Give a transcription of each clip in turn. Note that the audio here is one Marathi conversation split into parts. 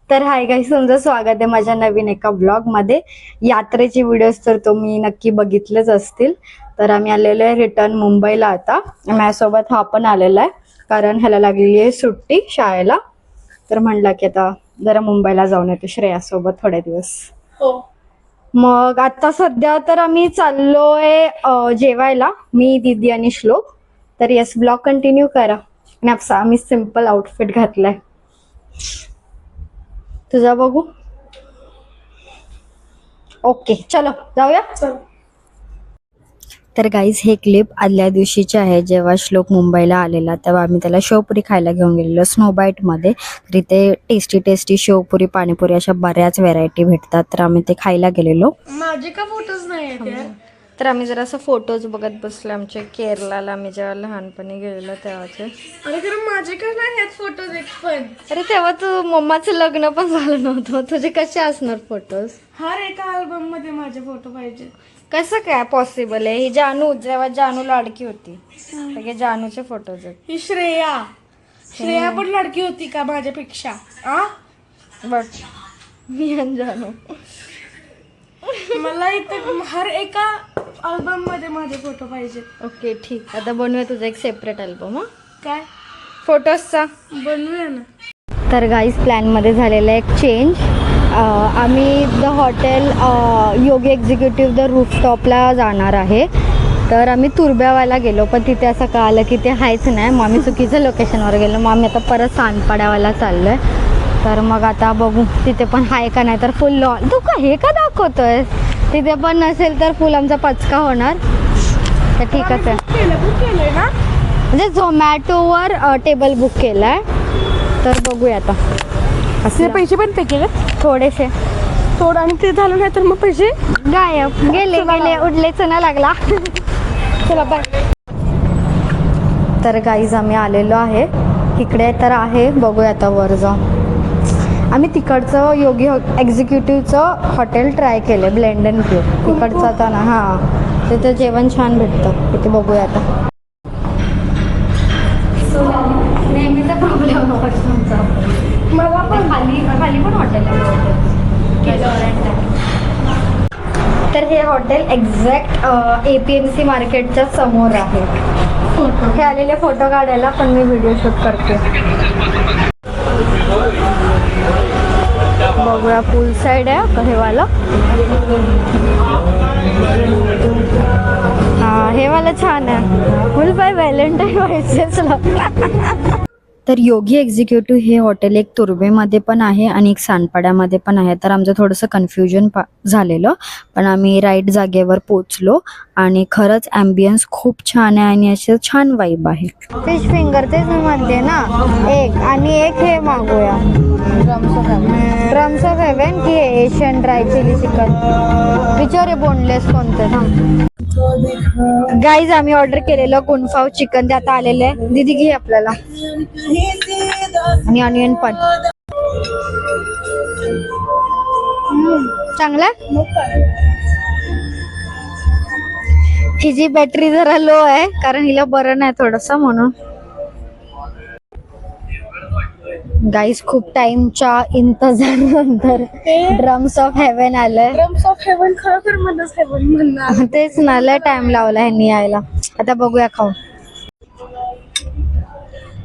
तर हाय गाईस, तुमचं स्वागत आहे माझ्या नवीन एका ब्लॉग मध्ये. यात्रेचे व्हिडिओज तर तुम्ही नक्की बघितलेच असतील. तर आम्ही आलेलो आहे रिटर्न मुंबईला. आता माझ्यासोबत हा पण आलेला आहे, कारण ह्याला लागलेली आहे सुट्टी शाळेला. तर म्हणला की आता जरा मुंबईला जाऊन येतो श्रेयासोबत थोडे दिवस. मग आता सध्या तर आम्ही चाललोय जेवायला, मी, दीदी आणि श्लोक. तर येस, ब्लॉग कंटिन्यू करा. आणि आम्ही सिम्पल आउटफिट घातलाय. तुझा बघू. ओके, चलो जाऊया. तर गाईज, हे क्लिप आदल्या दिवशीचे आहे. जेव्हा श्लोक मुंबईला आलेला तेव्हा आम्ही त्याला शेवपुरी खायला घेऊन गेलेलो स्नोबाईट मध्ये. तर इथे टेस्टी टेस्टी शेवपुरी, पाणीपुरी अशा बऱ्याच व्हेरायटी भेटतात. तर आम्ही ते खायला गेलेलो. माझे का फोटोज नाही? तर आम्ही जरासं फोटोज बघत बसलो आमचे केरळला आम्ही जेव्हा लहानपणी गेलेलो तेव्हाचे. अरे खरं माझे का नाही आहेत फोटोज एक पण? अरे तेव्हा तू मम्माचं लग्न पण झालं नव्हतं, तुझे कसे असणार फोटोज? हर एका अल्बम मध्ये माझे फोटो पाहिजे. कसं काय पॉसिबल आहे? ही जानू, जेव्हा जानू लाडकी होती सगळे जानूचे फोटोज आहेत. ही श्रेया पण लडकी होती का माझ्यापेक्षा? बघ, मी आणि जानू. मला इथं हर एका अल्बम मध्ये माझे फोटो पाहिजे. ओके ठीक, आता बनवूया तुझा एक सेपरेट अल्बम. काय फोटोजचा बनवूया ना. तर गाईज, प्लॅनमध्ये झालेला एक चेंज. आम्ही the hotel Yogi executive the रूफटॉपला जाणार आहे. तर आम्ही तुर्ब्यावाला गेलो, पण तिथे असं कळालं की ते आहेच नाही. मग आम्ही चुकीच्या लोकेशनवर गेलो. मग आम्ही आता परत सानपाड्यावाला चाललो आहे. तर मग आता बघू तिथे पण आहे का नाही. तर फुल तू का हे का दाखवतोय? तिथे पण नसेल तर फुल आमचा पचका होणार. तर ठीकच आहे. बुक केलंय ना, म्हणजे झोमॅटोवर टेबल बुक केलाय. तर बघूया आता. असले पैसे पण पे केले थोडेसे. थोडं, आणि ते झालं नाही तर मग पैसे गायब गेले उडलेच ना लागला. चला बाय. तर गाईज, आम्ही आलेलो आहे इकडे. तर आहे, बघूया आता वर जाऊन. आम्ही तिकडचं योगी एक्झिक्युटिव्हचं हॉटेल ट्राय केलं, ब्लेंड अँड ब्ल्यू तिकडचं. आता ना हां, तिथं जेवण छान भेटतं. तिथे बघूया आता. नेहमीचा प्रॉब्लेम मला पण खाली पण हॉटेल आहे. तर हे हॉटेल एक्झॅक्ट APMC मार्केटच्या समोर आहे. हे आलेले फोटो काढायला, पण मी व्हिडिओ शूट करते. बघूया, पूल साईड आहे हे वाला. हा, हे वाला छान आहे. फुल बाय व्हॅलेंटाईन व्हायचं. तर योगी एक्झिक्युटिव्ह हे हॉटेल एक तुर्बेमध्ये पण आहे आणि एक सानपाड्यामध्ये पण आहे. तर आमचं थोडंसं कन्फ्युजन झालेलं, पण आम्ही राईट जागेवर पोचलो. आणि खरंच ॲम्बियन्स खूप छान आहे आणि असे छान वाईब आहे. फिश फिंगर तेच मी म्हणते ना, एक. आणि एक हे मागूया, ड्रम्स ऑफ हेवन की एशियन ड्राय चिली चिकन. विचार बोनलेस कोणते ना. गाईज, आम्ही ऑर्डर केलेलं गुनफाव चिकन, ते आता आलेलं आहे. दीदी घे आपल्याला. आणि ऑनियन पण चांगला. हिची बॅटरी जरा लो आहे, कारण हिला बरं नाही थोडस म्हणून. गाईज, खूप टाइमच्या इंतजारानंतर ड्रम्स ऑफ हेवन आलंय. ड्रम्स ऑफ हेवन खरोखर मध्येच हेवन म्हणणार. तेच ना, लय टाइम लावला ह्यांनी यायला. आता बघूया खाऊन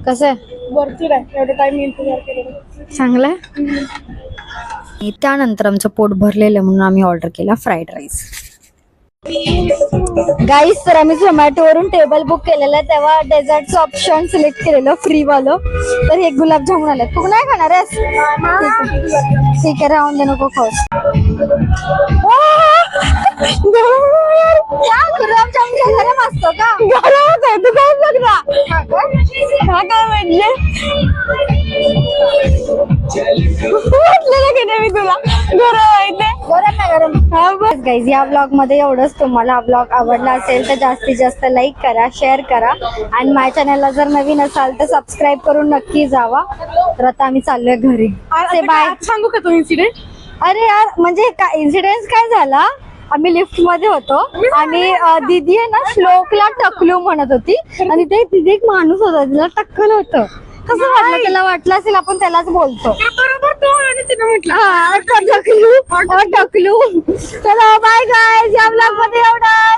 कसं आहे. भरपूर आहे, एवढं टाइम इंतजार केलेला. चांगलं आहे. त्यानंतर आमचं पोट भरलेलं म्हणून आम्ही ऑर्डर केला फ्राईड राईस. गाईज, तर आम्ही झोमॅटोवरून टेबल बुक केलेलं, तेव्हा डेझर्टचं ऑप्शन सिलेक्ट केलेलं फ्री वालं. तर हे गुलाबजामुन आले. तू नाही खाणार आहेस? ठीक आहे, राहून दे, नको खाऊस. गुलाबजामुन गरम असतो का? गरमच आहे, तू काय बघ ना. हा काय म्हटले? म्हटलेलं की नाही मी तुला गरम आहे ते. गरम नाही गरम. हा बघ गाईज, या ब्लॉग मध्ये एवढंच. तुम्हाला हा ब्लॉग आवडला असेल तर जास्तीत जास्त लाईक करा, शेअर करा. आणि माझ्या चॅनलला जर नवीन असाल तर सबस्क्राईब करून नक्की जावा. तर आता आम्ही चाललोय घरी. बाय. सांगू का तो इन्सिडेंट? अरे यार, म्हणजे काय इन्सिडेंट काय झाला, आम्ही लिफ्ट मध्ये होतो आणि दीदी आहे ना श्लोकला टकलू म्हणत होती. आणि ते तिथे एक माणूस होता, तिला टक्कल होतं. कसं वाटलं त्याला? वाटलं असेल आपण त्यालाच बोलतो. बरोबर तो आणि तिने म्हटलं टकलू टकलू. चला बाय गाय, या ब्लॉग मध्ये एवढं.